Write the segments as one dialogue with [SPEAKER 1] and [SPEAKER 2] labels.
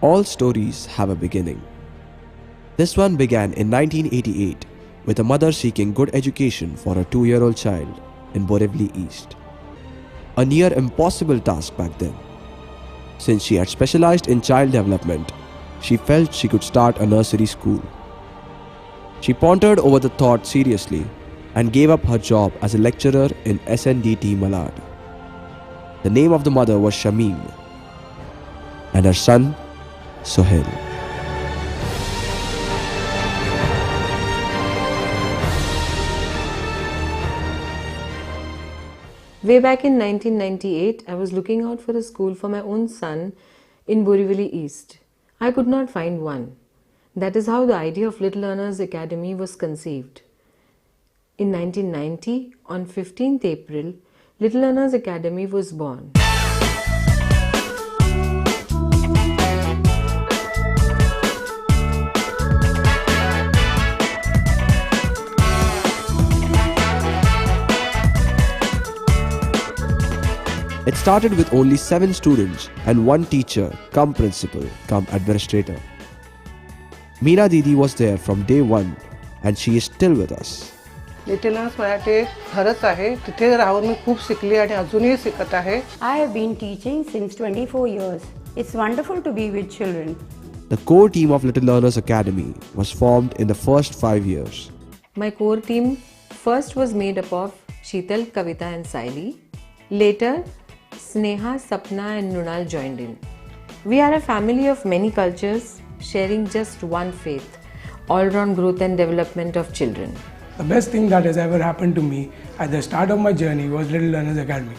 [SPEAKER 1] All stories have a beginning. This one began in 1988 with a mother seeking good education for a 2-year-old child in Borivali East. A near impossible task back then. Since she had specialized in child development, she felt she could start a nursery school. She pondered over the thought seriously and gave up her job as a lecturer in SNDT Malad. The name of the mother was Shamim and her son Sohail.
[SPEAKER 2] Way back in 1998, I was looking out for a school for my own son in Borivali East. I could not find one. That is how the idea of Little Learners Academy was conceived. In 1990, on 15th April, Little Learners Academy was born.
[SPEAKER 1] It started with only 7 students and 1 teacher, cum principal, cum administrator. Meena Didi was there from day 1 and she is still with us.
[SPEAKER 3] Little learners Marathi खरंच आहे. तिथे राहून मी खूप शिकली आणि अजूनही शिकत आहे.
[SPEAKER 4] I have been teaching since 24 years. It's wonderful to be with children.
[SPEAKER 1] The core team of Little Learners Academy was formed in the first 5 years.
[SPEAKER 2] My core team first was made up of Sheetal, Kavita and Saili. Later, Sneha, Sapna and Nunal joined in. We are a family of many cultures sharing just one faith, all-round growth and development of children.
[SPEAKER 5] The best thing that has ever happened to me at the start of my journey was Little Learners Academy.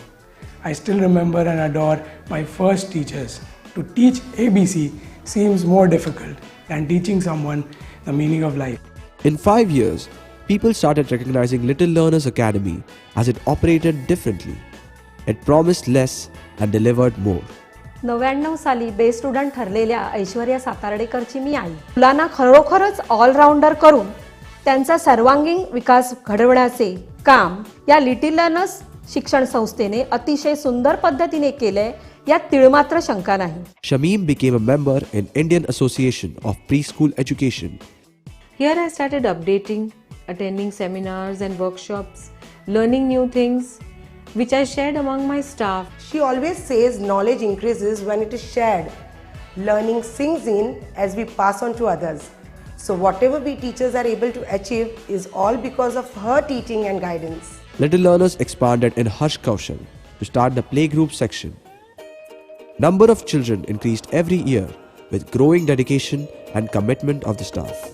[SPEAKER 5] I still remember and adore my first teachers. To teach ABC seems more difficult than teaching someone the meaning of life.
[SPEAKER 1] In 5 years, people started recognizing Little Learners Academy as it operated differently. It promised less and delivered more.
[SPEAKER 6] 99 साली best student ठरलेल्या ऐश्वर्या सातार्डेकरची मी आई. मुलांना खरोखरच all-rounder करून त्यांचा सर्वांगीण विकास घडवण्याचे काम या little learners शिक्षण संस्थेने अतिशय सुंदर पद्धतीने केले, यात तिळमात्र शंका नाही.
[SPEAKER 1] Shamim became a member in Indian Association of Preschool Education.
[SPEAKER 2] Here I started updating, attending seminars and workshops, learning new things, which I shared among my staff.
[SPEAKER 7] She always says knowledge increases when it is shared. Learning sinks in as we pass on to others. So whatever we teachers are able to achieve is all because of her teaching and guidance.
[SPEAKER 1] Little Learners expanded in Harsh Kaushal to start the playgroup section. Number of children increased every year with growing dedication and commitment of the staff.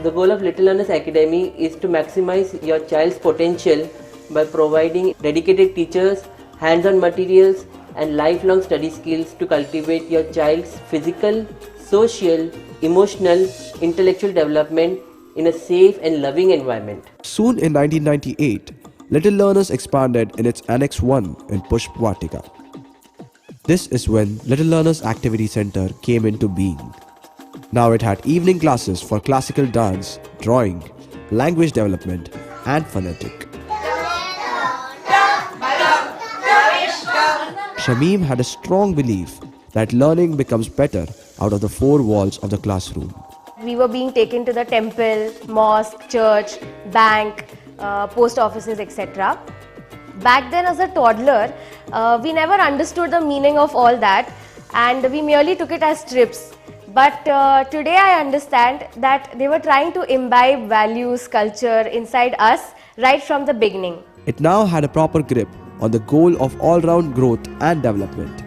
[SPEAKER 8] The goal of Little Learners Academy is to maximize your child's potential by providing dedicated teachers, hands-on materials and lifelong study skills to cultivate your child's physical, social, emotional, intellectual development in a safe and loving environment.
[SPEAKER 1] Soon in 1998, Little Learners expanded in its Annex 1 in Pushpwatika. This is when Little Learners Activity Center came into being. Now it had evening classes for classical dance, drawing, language development and phonetic. Shamim had a strong belief that learning becomes better out of the 4 walls of the classroom.
[SPEAKER 9] We were being taken to the temple, mosque, church, bank, post offices, etc. Back then as a toddler, we never understood the meaning of all that and we merely took it as trips. But today I understand that they were trying to imbibe values, culture inside us right from the beginning.
[SPEAKER 1] It now had a proper grip on the goal of all-round growth and development.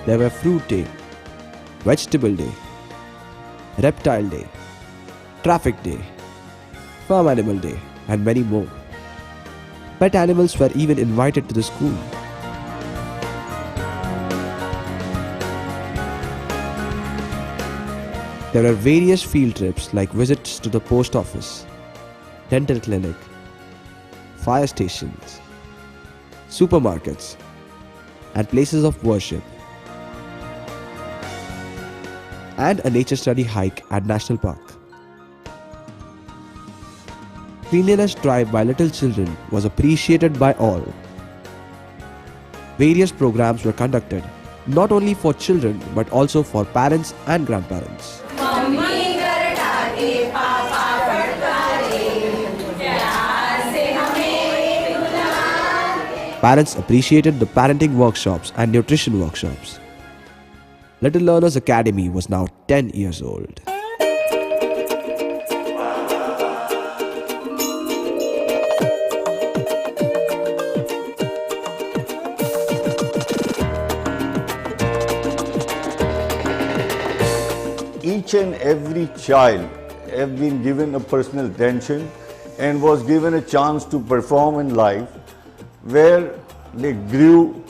[SPEAKER 1] There were Fruit Day, Vegetable Day, Reptile Day, Traffic Day, Farm Animal Day and many more. Pet animals were even invited to the school. There are various field trips like visits to the post office, dental clinic, fire stations, supermarkets, and places of worship. and a nature study hike at National Park. Cleanliness drive by little children was appreciated by all. Various programs were conducted, not only for children but also for parents and grandparents. Parents appreciated the parenting workshops and nutrition workshops. Little Learners Academy was now 10 years old.
[SPEAKER 10] Each and every child have been given a personal attention and was given a chance to perform in life, where they grew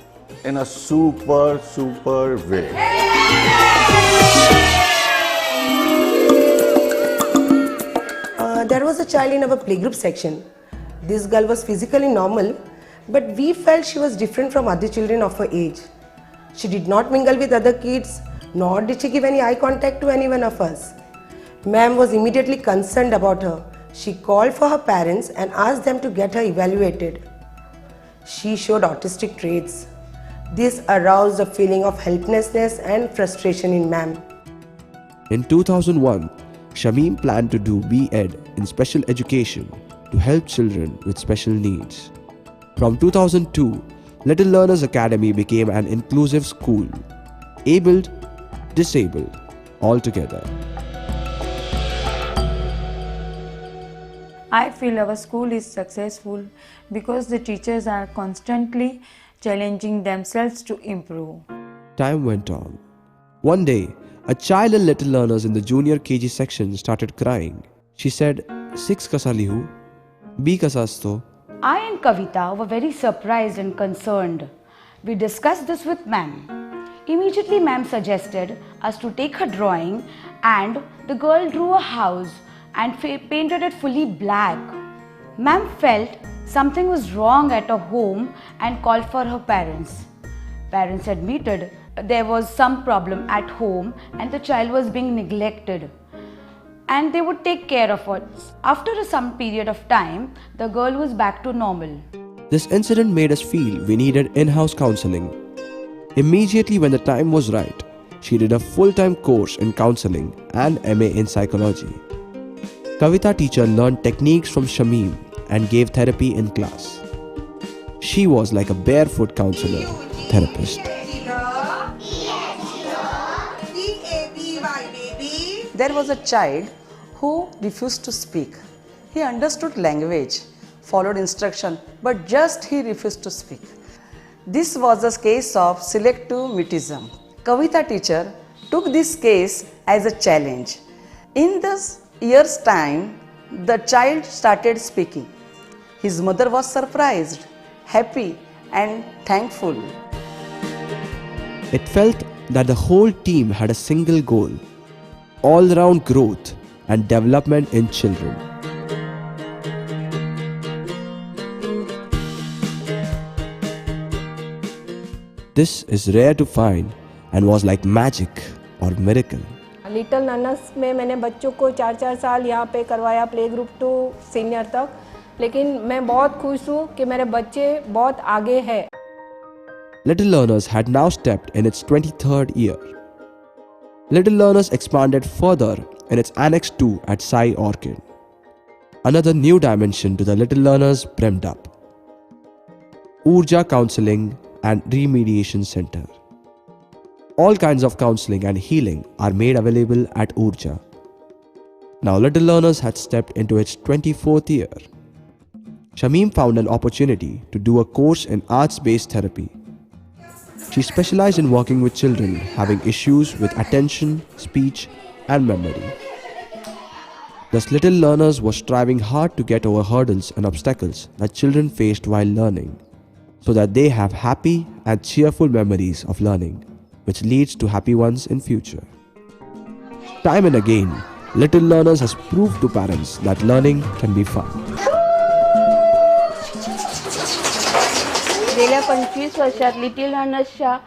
[SPEAKER 10] in a super way.
[SPEAKER 7] There was a child in our playgroup section. This girl was physically normal, but we felt she was different from other children of her age. She did not mingle with other kids, nor did she give any eye contact to any one of us. Ma'am was immediately concerned about her. She called for her parents and asked them to get her evaluated. She showed autistic traits. This aroused a feeling of helplessness and frustration in ma'am.
[SPEAKER 1] In 2001, Shamim planned to do B.Ed in special education to help children with special needs. From 2002, Little Learners Academy became an inclusive school, abled, disabled, all together.
[SPEAKER 4] I feel our school is successful because the teachers are constantly challenging themselves to improve.
[SPEAKER 1] Time went on. One day, a child in Little Learners in the junior KG section started crying. She said, 6 kasa lihu, B kasas to.
[SPEAKER 11] I and Kavita were very surprised and concerned. We discussed this with ma'am. Immediately ma'am suggested us to take her drawing, and the girl drew a house and painted it fully black. Ma'am felt something was wrong at her home and called for her parents. Parents admitted there was some problem at home and the child was being neglected, and they would take care of it. After some period of time, the girl was back to normal.
[SPEAKER 1] This incident made us feel we needed in-house counseling. Immediately when the time was right, she did a full-time course in counseling and MA in psychology. Kavita teacher learned techniques from Shamim and gave therapy in class. She was like a barefoot counselor, therapist.
[SPEAKER 3] There was a child who refused to speak. He understood language, followed instruction, but just he refused to speak. This was a case of selective mutism. Kavita teacher took this case as a challenge. In this year's time, the child started speaking. His mother was surprised, happy, and thankful.
[SPEAKER 1] It felt that the whole team had a single goal: all-round growth and development in children. This is rare to find and was like magic or miracle.
[SPEAKER 6] Little learners में मैंने बच्चों को 4-4 साल यहाँ पे करवाया, play group to senior तक, लेकिन मैं बहुत खुश हूँ कि मेरे बच्चे बहुत आगे हैं.
[SPEAKER 1] Little Learners had now stepped in its 23rd year. Little Learners expanded further in its Annex 2 at Sai Orchid. Another new dimension to the Little Learners brimmed up: Urja Counseling and Remediation Center. All kinds of counseling and healing are made available at Urja. Now Little Learners had stepped into its 24th year. Shamim found an opportunity to do a course in arts-based therapy. She specialized in working with children having issues with attention, speech, and memory. Thus, Little Learners was striving hard to get over hurdles and obstacles that children faced while learning, so that they have happy and cheerful memories of learning, which leads to happy ones in future. Time and again, Little Learners has proved to parents that learning can be fun.
[SPEAKER 12] गेल्या 25 वर्षात little लर्नर्सच्या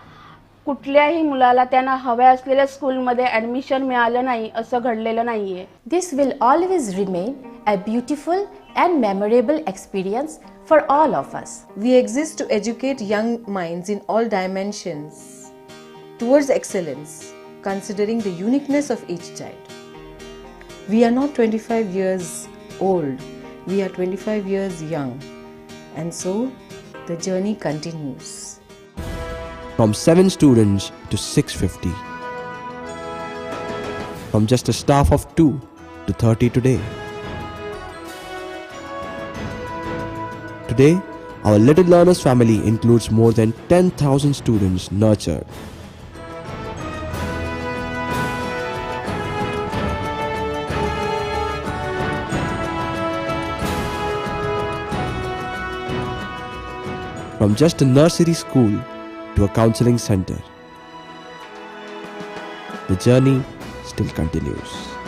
[SPEAKER 12] कुठल्याही मुलाला त्यांना हव्या असलेल्या स्कूलमध्ये admission मिळालं नाही असं घडलेलं नाही आहे.
[SPEAKER 13] This will always remain a beautiful and memorable experience for all of us.
[SPEAKER 2] We exist to educate young minds in all dimensions towards excellence, considering the uniqueness of each child. We are not 25 years old, we are 25 years young, and so the journey continues.
[SPEAKER 1] From 7 students to 650. From just a staff of 2 to 30 today. Today, our Little Learners family includes more than 10,000 students nurtured. From just a nursery school to a counseling center, the journey still continues.